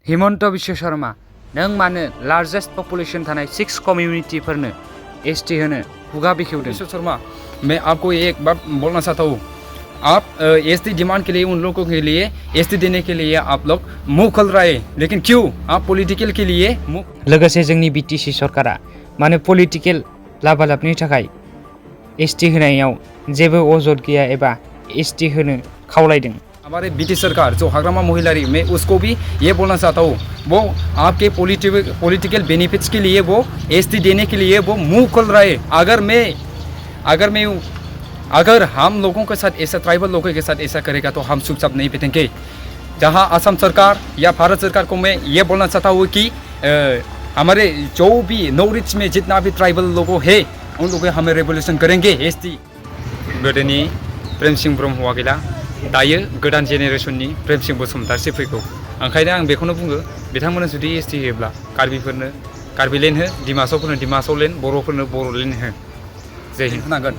हिमंत विश्व शर्मा नों मानो लार्जेस्ट पपुलेशन थानाय 6 कम्युनिटीफोरनो एसटी होनो खुगा बेखेवदों? विश्व शर्मा, मैं आपको एक बात बोलना चाहता हूँ। आप एसटी डिमांड के लिए, उन लोगों के लिए एसटी देने के लिए आप लोग मुंह खोल रहे हैं, लेकिन क्यों आप पॉलिटिकल के लिए लोगोसे जोंनि बीटीसी सरकारा मानो पॉलिटिकल लाभालाभनि थाखाय एसटी होनायाव जेबो अजद गैया एबा एसटी होनो खावलायदों? हमारे ब्रिटिश सरकार जो हाग्रामा महिलारी, मैं उसको भी ये बोलना चाहता हूँ, वो आपके पॉलिटिकल बेनिफिट्स के लिए वो एसटी देने के लिए वो मुंह खोल रहे हैं। अगर हम लोगों के साथ ऐसा, ट्राइबल लोगों के साथ ऐसा करेगा तो हम चुपचाप नहीं बैठेंगे। जहाँ असम सरकार या भारत सरकार को मैं ये बोलना चाहता हूँ कि हमारे जो भी नॉर्थ ईस्ट में जितना भी ट्राइबल लोगों है उन लोगों हमें रेवोल्यूशन करेंगे। एसटी गोदोनि प्रेम सिंह ब्रह्मआ गैला, दायो गोदान जेनेरेशननि प्रेम सिंह बसुमतारी फैगौ। ओंखायनो आं बेखौनो बुङो, बिथांमोना जुदि एसटी होयोब्ला कार्बिफोरनो कार्बिलेण्ड हो, डिमासावफोरनो डिमासावलेण्ड, बर'फोरनो बर'लेण्ड हो। जय हिन्द होनांगोन।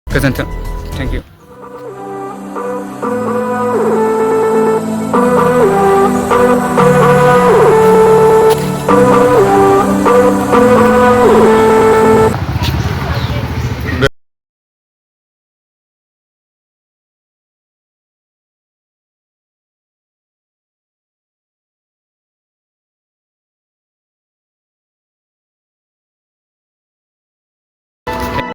गोजोन्थों। Thank you.